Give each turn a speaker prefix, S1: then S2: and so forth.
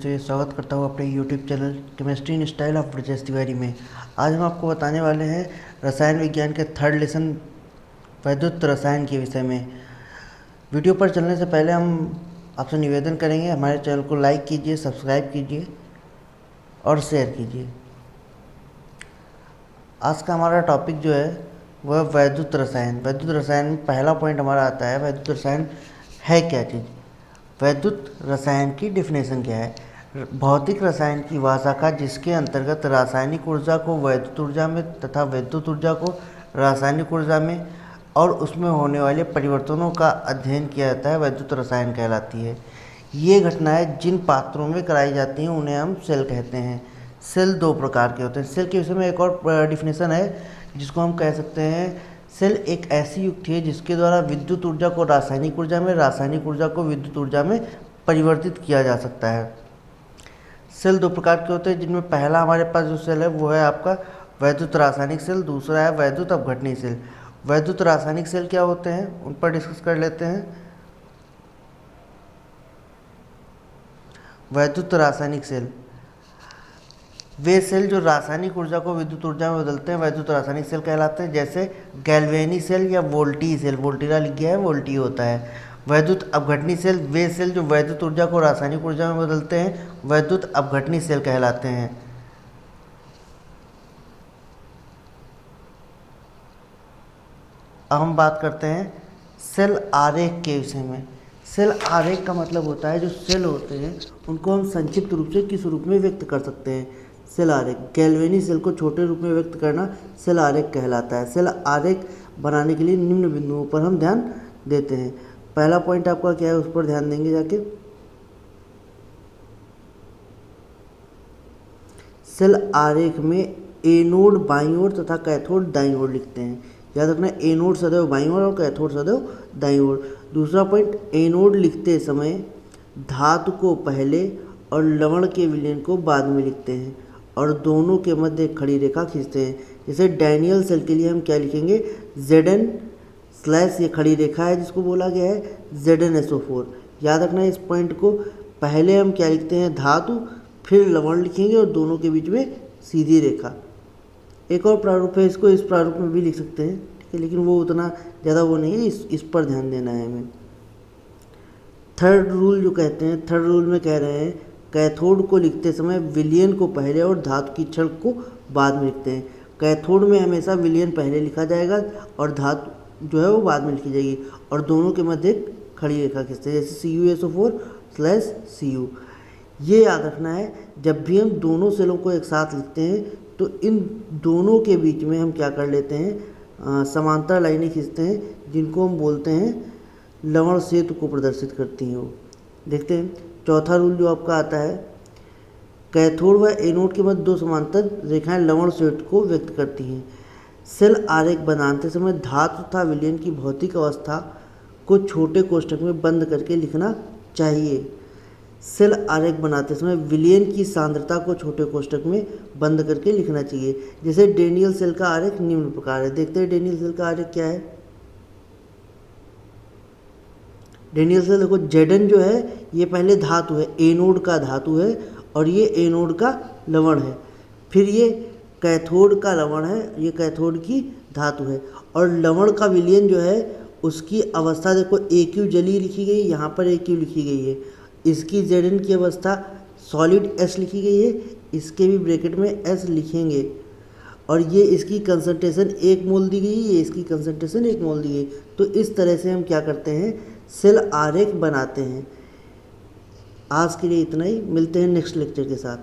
S1: दोस्तों, ये स्वागत करता हूँ अपने YouTube channel chemistry in style of Brajesh Tiwari में। आज हम आपको बताने वाले हैं रसायन विज्ञान के थर्ड लेसन वैद्युत रसायन के विषय में। वीडियो पर चलने से पहले हम आपसे निवेदन करेंगे, हमारे चैनल को लाइक कीजिए, सब्सक्राइब कीजिए और शेयर कीजिए। आज का हमारा टॉपिक जो है वह वैद्युत रसायन। वैद्युत रसायन में पहला पॉइंट हमारा आता है वैद्युत रसायन है क्या चीज़। वैद्युत रसायन की डेफिनेशन क्या है? भौतिक रसायन की वह शाखा जिसके अंतर्गत रासायनिक ऊर्जा को वैद्युत ऊर्जा में तथा वैद्युत ऊर्जा को रासायनिक ऊर्जा में और उसमें होने वाले परिवर्तनों का अध्ययन किया जाता है, वैद्युत रसायन कहलाती है। ये घटनाएं जिन पात्रों में कराई जाती हैं उन्हें हम सेल कहते हैं। सेल दो प्रकार के होते हैं। सेल के विषय में एक और डिफिनेशन है जिसको हम कह सकते हैं, सेल एक ऐसी युक्ति है जिसके द्वारा विद्युत ऊर्जा को रासायनिक ऊर्जा में, रासायनिक ऊर्जा को विद्युत ऊर्जा में परिवर्तित किया जा सकता है। सेल दो प्रकार के होते हैं, जिनमें पहला हमारे पास जो सेल है वो है आपका वैद्युत रासायनिक सेल, दूसरा है वैद्युत अपघटनी सेल। वैद्युत रासायनिक सेल क्या होते हैं उन पर डिस्कस कर लेते हैं। वैद्युत रासायनिक सेल वे सेल जो रासायनिक ऊर्जा को विद्युत ऊर्जा में बदलते हैं वैद्युत रासायनिक सेल कहलाते हैं, जैसे गैल्वेनी सेल या वोल्टी सेल। वोल्टीरा लिख गया है, वोल्टी होता है। वैद्युत अपघटनी सेल वे सेल जो वैद्युत ऊर्जा को रासायनिक ऊर्जा में बदलते हैं वैद्युत अपघटनी सेल कहलाते हैं। अब हम बात करते हैं सेल आरेख के विषय में। सेल आरेख का मतलब होता है जो सेल होते हैं उनको हम संक्षिप्त रूप से किस रूप में व्यक्त कर सकते हैं। सेल आरेख, गैल्वेनी सेल को छोटे रूप में व्यक्त करना सेल आरेख कहलाता है। सेल आरेख बनाने के लिए निम्न बिंदुओं पर हम ध्यान देते हैं। पहला पॉइंट आपका क्या है उस पर ध्यान देंगे जाके। सेल आरेख में एनोड बाईं ओर तथा कैथोड दाईं ओर लिखते हैं। याद रखना, एनोड सदैव बाईं ओर और कैथोड सदैव दाईं ओर। दूसरा पॉइंट, एनोड लिखते समय धातु को पहले और लवण के विलयन को बाद में लिखते हैं और दोनों के मध्य एक खड़ी रेखा खींचते हैं। जैसे डैनियल सेल के लिए हम क्या लिखेंगे, Zn स्लैश ये खड़ी रेखा है जिसको बोला गया है ZnSO4। याद रखना इस पॉइंट को, पहले हम क्या लिखते हैं धातु, फिर लवण लिखेंगे और दोनों के बीच में सीधी रेखा। एक और प्रारूप है, इसको इस प्रारूप में भी लिख सकते हैं, ठीक है, लेकिन वो उतना ज़्यादा वो नहीं है, इस पर ध्यान देना है हमें। थर्ड रूल जो कहते हैं, थर्ड रूल में कह रहे हैं कैथोड को लिखते समय विलयन को पहले और धातु की छड़ को बाद में लिखते हैं। कैथोड में हमेशा विलयन पहले लिखा जाएगा और धातु जो है वो बाद में लिखी जाएगी और दोनों के मध्य एक खड़ी रेखा खींचते हैं, जैसे CuSO4/Cu। ये याद रखना है, जब भी हम दोनों सेलों को एक साथ लिखते हैं तो इन दोनों के बीच में हम क्या कर लेते हैं, समांतर लाइनें खींचते हैं, जिनको हम बोलते हैं लवण सेतु को प्रदर्शित करती हैं। वो देखते हैं चौथा रूल जो आपका आता है, कैथोड व एनोड के मध्य दो समांतर रेखाएं लवण सेतु को व्यक्त करती हैं। सेल आरेख बनाते समय धातु तथा विलयन की भौतिक अवस्था को छोटे कोष्ठक में बंद करके लिखना चाहिए। सेल आरेख बनाते समय विलयन की सांद्रता को छोटे कोष्ठक में बंद करके लिखना चाहिए। जैसे डैनियल सेल का आरेख निम्न प्रकार है। देखते हैं डैनियल सेल का आरेख क्या है। डैनियल सेल देखो, Zn जो है ये पहले धातु है, एनोड का धातु है और ये एनोड का लवण है। फिर ये कैथोड का लवण है, ये कैथोड की धातु है और लवण का विलयन जो है उसकी अवस्था देखो Aq जली लिखी गई, यहाँ पर Aq लिखी गई है। इसकी Zn की अवस्था सॉलिड S लिखी गई है, इसके भी ब्रैकेट में S लिखेंगे और ये इसकी कंसंट्रेशन 1 मोल दी गई, ये इसकी कंसंट्रेशन 1 मोल दी गई। तो इस तरह से हम क्या करते हैं, सेल आरेख बनाते हैं। आज के लिए इतना ही, मिलते हैं नेक्स्ट लेक्चर के साथ।